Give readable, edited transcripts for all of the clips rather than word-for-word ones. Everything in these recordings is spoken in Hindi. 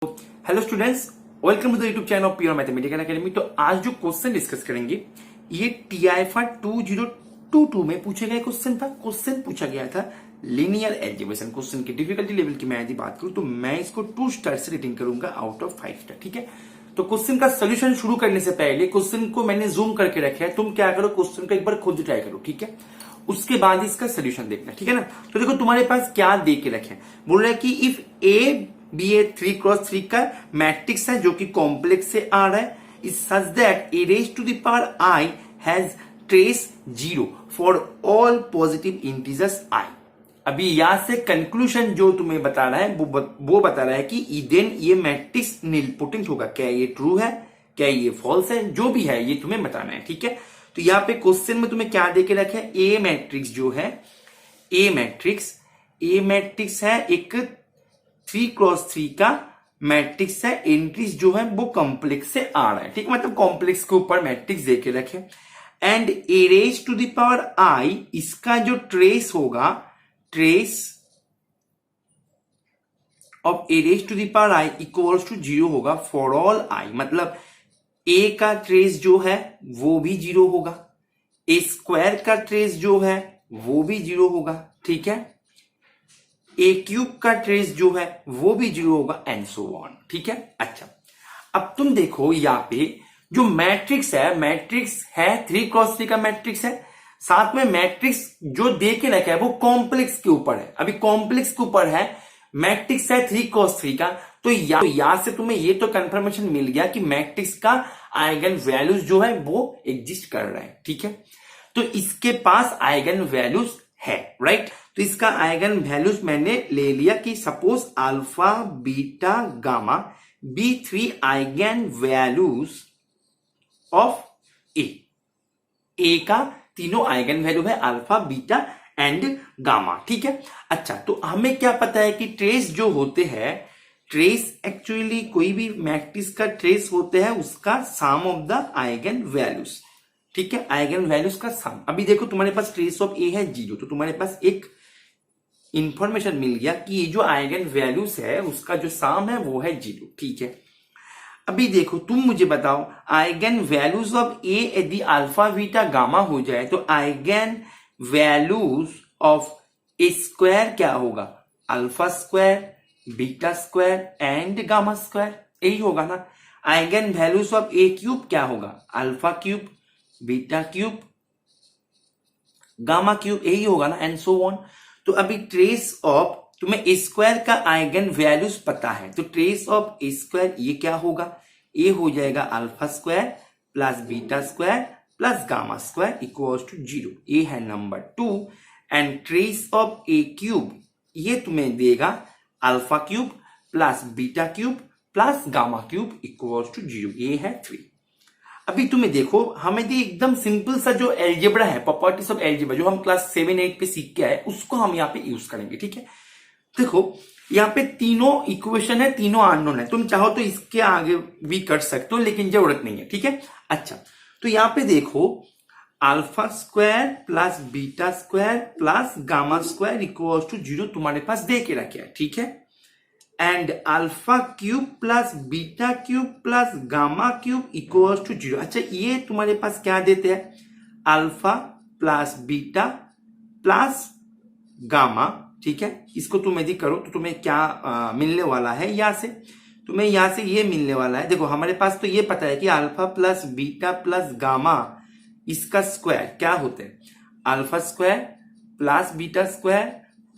Hello students, welcome to the YouTube channel of Pure Mathematical Academy. तो आज जो क्वेश्चन डिस्कस करेंगे ये टीआईफा 2022 में पूछे गए क्वेश्चन था। क्वेश्चन पूछा गया था लीनियर एल्जेब्रा। क्वेश्चन की डिफिकल्टी लेवल की मैं यदि बात करूं तो मैं इसको 2 स्टार से रेटिंग करूंगा आउट ऑफ 5 स्टार। ठीक है, तो क्वेश्चन का सोल्यूशन शुरू करने से पहले क्वेश्चन को मैंने जूम करके रखा है। तुम क्या करो, क्वेश्चन को एक बार खुद ट्राई करो। ठीक है, उसके बाद इसका सोल्यूशन देखना। ठीक है ना। तो देखो तुम्हारे पास क्या दे के रखे हैं। बोल रहा है कि if A B A 3x3 का मैट्रिक्स है जो कि कॉम्प्लेक्स से आ रहा है, is such that A raise to the power I has trace 0 for all positive integers I. अभी यहां से कंक्लूजन जो तुम्हें बता रहा है वो बता रहा है कि देन ये मैट्रिक्स नीलपोटेंट होगा। क्या ये ट्रू है, क्या ये फॉल्स है, जो भी है ये तुम्हें बताना है। ठीक है, तो यहाँ पे क्वेश्चन में तुम्हें क्या देके रखे है, ए मैट्रिक्स जो है, ए मैट्रिक्स है एक 3x3 का मैट्रिक्स है। एंट्रीज जो है वो कॉम्प्लेक्स से आ रहा है। ठीक, मतलब कॉम्प्लेक्स के ऊपर मैट्रिक्स देके रखे। And A raise to the power I, इसका जो ट्रेस होगा, trace of A raise to the power I equals to 0 होगा फॉर ऑल आई। मतलब ए का ट्रेस जो है वो भी 0 होगा, ए स्क्वायर का ट्रेस जो है वो भी 0 होगा। ठीक है, ए क्यूब का ट्रेस जो है वो भी 0 होगा एंड सो ऑन। ठीक है, अच्छा अब तुम देखो यहाँ पे जो मैट्रिक्स है 3x3 का मैट्रिक्स है। साथ में मैट्रिक्स जो दे के रखा है वो कॉम्प्लेक्स के ऊपर है। अभी कॉम्प्लेक्स के ऊपर है, मैट्रिक्स है 3x3 का। तो यहां से तुम्हें ये तो कंफर्मेशन मिल गया कि मैट्रिक्स का आइगन वैल्यूज जो है वो एग्जिस्ट कर रहा है। ठीक है, तो इसके पास आइगन वैल्यूज है, राइट। तो इसका आइगन वैल्यूज मैंने ले लिया कि suppose alpha beta gamma be 3 eigen values of A का तीनों आइगन वैल्यू है अल्फा बीटा एंड गामा। ठीक है, अच्छा तो हमें क्या पता है कि ट्रेस जो होते हैं, ट्रेस एक्चुअली कोई भी मैट्रिक्स का ट्रेस होते हैं उसका सम ऑफ द आइगन वैल्यूज। ठीक है, आइगन वैल्यूज का सम। अभी देखो तुम्हारे पास ट्रेस ऑफ ए है 0, तो तुम्हारे पास एक इंफॉर्मेशन मिल गया कि ये जो आइगन वैल्यूज है उसका जो सम है वो है 0। ठीक है, अभी देखो तुम मुझे बताओ आइगन वैल्यूज ऑफ ए यदि अल्फा बीटा गामा हो जाए तो eigen values of A square क्या होगा, alpha square beta square and gamma square, यही होगा ना। Eigen values of A cube क्या होगा, alpha cube beta cube gamma cube, यही होगा ना एंड सो ऑन। तो अभी ट्रेस ऑफ तुम्हें ए स्क्वायर का आइगन वैल्यूज पता है, तो ट्रेस ऑफ ए स्क्वायर ये क्या होगा, ए हो जाएगा alpha square plus beta square plus gamma square equals to 0। A है number 2। And trace of A cube ये तुम्हें देगा alpha cube plus beta cube plus gamma cube equals to 0। ये है 3। अभी तुम्हें देखो हमें एकदम सिंपल सा जो एल्जेब्रा है, प्रॉपर्टीज ऑफ एल्जेब्रा जो हम क्लास 7-8 पे सीख के आए उसको हम यहाँ पे यूज करेंगे। ठीक है, देखो यहाँ पे तीनों इक्वेशन है, तीनों अननोन है। तुम चाहो तो इसके आगे भी कर सकते हो लेकिन जरूरत नहीं है। ठीक है, अच्छा तो यहाँ पे देखो alpha square plus beta square plus gamma square equals to 0 तुम्हारे पास दे के रखे है। ठीक है, and alpha cube plus beta cube plus gamma cube equals to 0। अच्छा ये तुम्हारे पास क्या देते हैं, alpha plus beta plus gamma. ठीक है, इसको तुम यदि करो तो तुम्हें क्या मिलने वाला है, यहां से तुम्हें यहां से ये मिलने वाला है। देखो हमारे पास तो ये पता है कि alpha plus beta plus gamma इसका स्क्वायर क्या होते हैं, alpha square plus beta square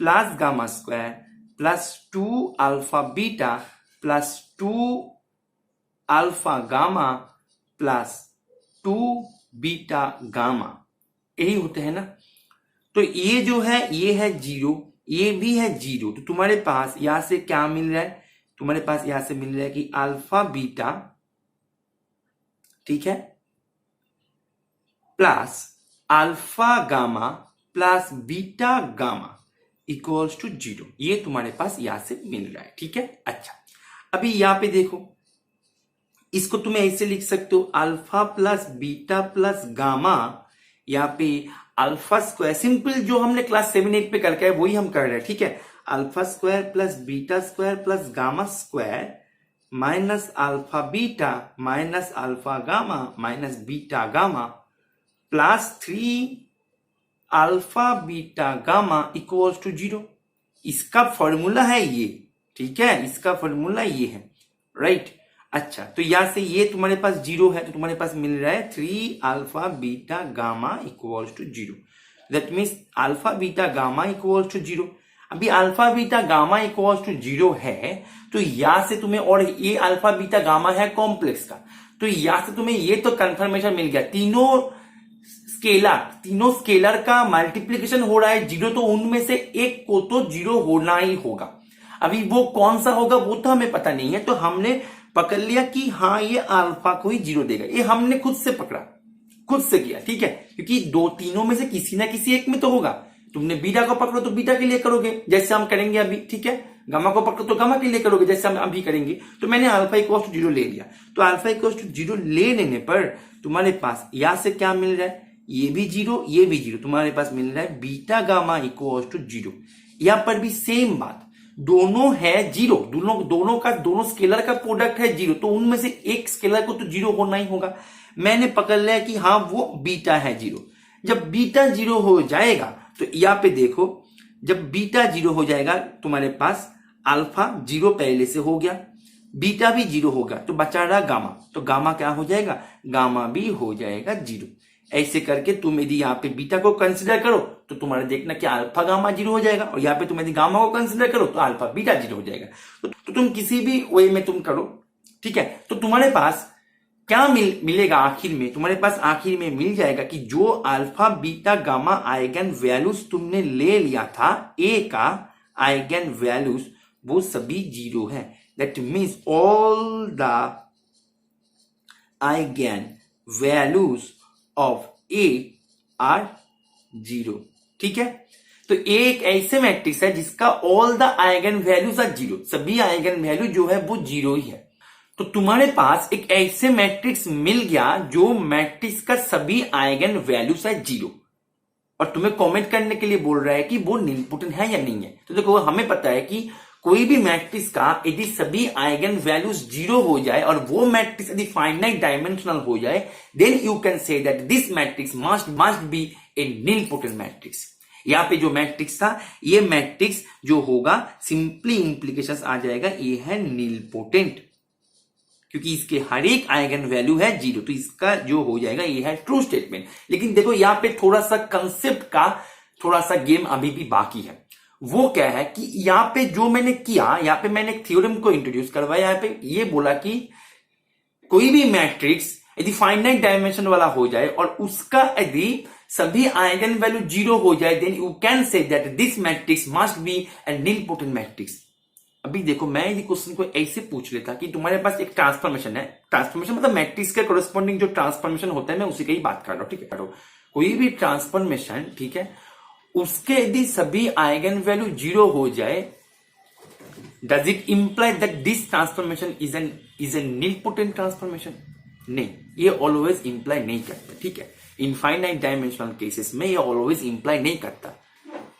plus gamma square plus 2 alpha beta plus 2 alpha gamma plus 2 beta gamma, यही होते हैं ना। तो ये जो है ये है 0, ये भी है 0। तो तुम्हारे पास यहां से क्या मिल रहा है, तुम्हारे पास यहां से मिल रहा है कि अल्फा बीटा, ठीक है, plus alpha gamma plus beta gamma equals to 0। ये तुम्हारे पास यहां से मिल रहा है। ठीक है, अच्छा अभी यहां पे देखो इसको तुम्हें ऐसे लिख सकते हो alpha plus beta plus gamma, यहाँ पे अल्फा स्क्वायर सिंपल जो हमने क्लास 7-8 पे करके है वही हम कर रहे हैं। ठीक है, alpha square plus beta square plus gamma square minus alpha beta minus alpha gamma minus beta gamma plus 3 alpha beta gamma equals to 0। इसका फॉर्मूला है ये, ठीक है, इसका फॉर्मूला ये है, राइट। अच्छा, तो यहां से ये तुम्हारे पास 0 है, तो तुम्हारे पास मिल रहा है 3 alpha beta gamma equals to 0। That means alpha beta gamma equals to 0। अभी alpha beta gamma equals to 0 है, तो यहां से तुम्हें, और ये अल्फा बीटा गामा है कॉम्प्लेक्स का, तो यहां से तुम्हें ये तो कंफर्मेशन मिल गया, तीनों स्केलर का मल्टीप्लीकेशन हो रहा है 0, तो उनमें से एक को तो 0 होना ही होगा। अभी वो कौन सा होगा वो तो हमें पता नहीं है, तो हमने पकड़ लिया कि हाँ ये अल्फा को ही 0 देगा। ये हमने खुद से पकड़ा, खुद से किया, ठीक है, क्योंकि तीनों में से किसी ना किसी एक में तो होगा। तुमने बीटा को पकड़ो तो बीटा के लिए करोगे, जैसे हम करेंगे अभी, ठीक है। गामा को पकड़ो तो गामा के लिए करोगे, जैसे हम अभी करेंगे। तो मैंने अल्फा इक्वल्स टू 0 ले लिया, तो अल्फा इक्वल्स टू 0 ले लेने पर तुम्हारे पास यहां से क्या मिल रहा है, ये भी 0 ये भी 0, तुम्हारे पास मिल रहा है बीटा गामा इक्वल्स टू 0। यहां पर भी सेम बात, दोनों है 0, दोनों स्केलर का प्रोडक्ट है 0, तो उनमें से एक स्केलर को तो 0 होना ही होगा। मैंने पकड़ लिया कि हाँ वो बीटा है 0। जब बीटा 0 हो जाएगा तो यहां पे देखो, जब बीटा 0 हो जाएगा तुम्हारे पास अल्फा 0 पहले से हो गया, बीटा भी 0 होगा, तो बचा रहा गामा, तो गामा क्या हो जाएगा, गामा भी हो जाएगा 0। ऐसे करके तुम यदि यहाँ पे बीटा को कंसिडर करो तो तुम्हारा देखना कि अल्फा गामा 0 हो जाएगा, और यहाँ पे तुम यदि गामा को कंसिडर करो तो अल्फा बीटा 0 हो जाएगा। तो तुम किसी भी वे में तुम करो, ठीक है। तो तुम्हारे पास क्या मिलेगा आखिर में, तुम्हारे पास आखिर में मिल जाएगा कि जो alpha beta gamma eigen values तुमने ले लिया था, ए का आइगन वैल्यूज वो सभी 0 है। That means all the eigen values of A are 0, ठीक है। तो एक ऐसे मैट्रिक्स है जिसका all the eigen values are 0, सभी आइगन वैल्यू जो है वो 0 ही है। तो तुम्हारे पास एक ऐसे मैट्रिक्स मिल गया जो मैट्रिक्स का सभी आइगन वैल्यूज है 0, और तुम्हें कमेंट करने के लिए बोल रहा है कि वो नीलपुटन है या नहीं है। तो देखो हमें पता है कि कोई भी मैट्रिक्स का यदि सभी आइगन वैल्यूज 0 हो जाए और वो मैट्रिक्स यदि फाइनाइट डायमेंशनल हो जाए, then you can say that this matrix must be a nilpotent matrix. यहाँ पे जो मैट्रिक्स था, ये मैट्रिक्स जो होगा सिंपली इंप्लीकेशन आ जाएगा, ये है नीलपोटेंट, क्योंकि इसके हर एक आइगन वैल्यू है 0, तो इसका जो हो जाएगा ये है ट्रू स्टेटमेंट। लेकिन देखो यहाँ पे थोड़ा सा कंसेप्ट का थोड़ा सा गेम अभी भी बाकी है। वो क्या है कि यहाँ पे जो मैंने किया, यहाँ पे मैंने एक थ्योरम को इंट्रोड्यूस करवाया। यहाँ पे ये बोला कि कोई भी मैट्रिक्स यदि फाइनाइट डायमेंशन वाला हो जाए और उसका यदि सभी आइगन वैल्यू 0 हो जाए, then you can say that this matrix must be a nilpotent matrix. अभी देखो मैं यदि क्वेश्चन को ऐसे पूछ लेता कि तुम्हारे पास एक ट्रांसफॉर्मेशन है, ट्रांसफॉर्मेशन मतलब मैट्रिक्स के कोरेस्पॉन्डिंग जो ट्रांसफॉर्मेशन होता है, मैं उसी की ही बात कर रहा हूं, ठीक है। कोई भी ट्रांसफॉर्मेशन, ठीक है, उसके यदि सभी आइगन वैल्यू 0 हो जाए, does it imply that this transformation is an nilpotent transformation? नहीं, ये ऑलवेज इंप्लाई नहीं करता, ठीक है। इनफाइनाइट डायमेंशनल केसेस में ये ऑलवेज इंप्लाई नहीं करता।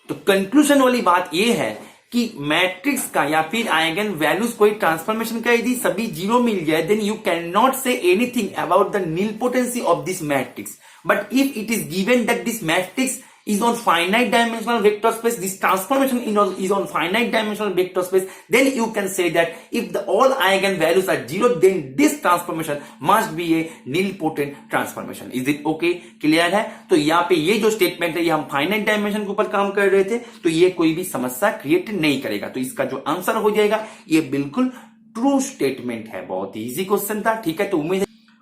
तो कंक्लूजन वाली बात ये है कि मैट्रिक्स का या फिर आइगन वैल्यूज कोई ट्रांसफॉर्मेशन का यदि सभी 0 मिल जाए, then you can not say anything about the nilpotency of this matrix. But if it is given that this matrix is on finite dimensional vector space, this transformation is on finite dimensional vector space, then you can say that if the all eigen values are 0, then this transformation must be a nilpotent transformation. Is it okay? Clear है? तो यहाँ पे ये जो स्टेटमेंट है, ये हम फाइनाइट डायमेंशन के ऊपर काम कर रहे थे, तो ये कोई भी समस्या क्रिएट नहीं करेगा। तो इसका जो आंसर हो जाएगा, ये बिल्कुल ट्रू स्टेटमेंट है। बहुत इजी क्वेश्चन था, ठीक है। तो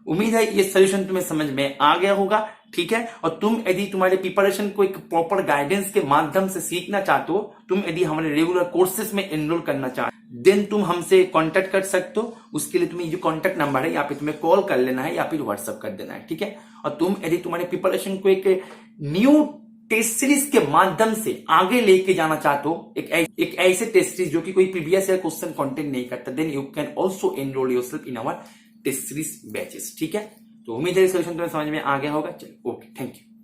उम्मीद है ये सोल्यूशन तुम्हें समझ में आ गया होगा, ठीक है। और तुम यदि तुम्हारे प्रिपरेशन को एक प्रॉपर गाइडेंस के माध्यम से सीखना चाहते हो, तुम यदि हमारे रेगुलर कोर्सेज में एनरोल करना चाहते, देन तुम हमसे कांटेक्ट कर सकते हो। उसके लिए तुम्हें जो कांटेक्ट नंबर है, यहाँ पे तुम्हें कॉल कर लेना है या फिर व्हाट्सएप कर देना है, ठीक है। और तुम यदि तुम्हारे प्रिपरेशन को एक न्यू टेस्ट सीरीज के माध्यम से आगे लेके जाना चाहते हो, एक ऐसे टेस्ट सीरीज जो कि कोई प्रीवियस ईयर क्वेश्चन कंटेंट नहीं करता, then you can also enroll yourself in our test series batches, ठीक है। तो उम्मीद है सोल्यूशन तुम्हें समझ में आ गया होगा। चलो, ओके, थैंक यू।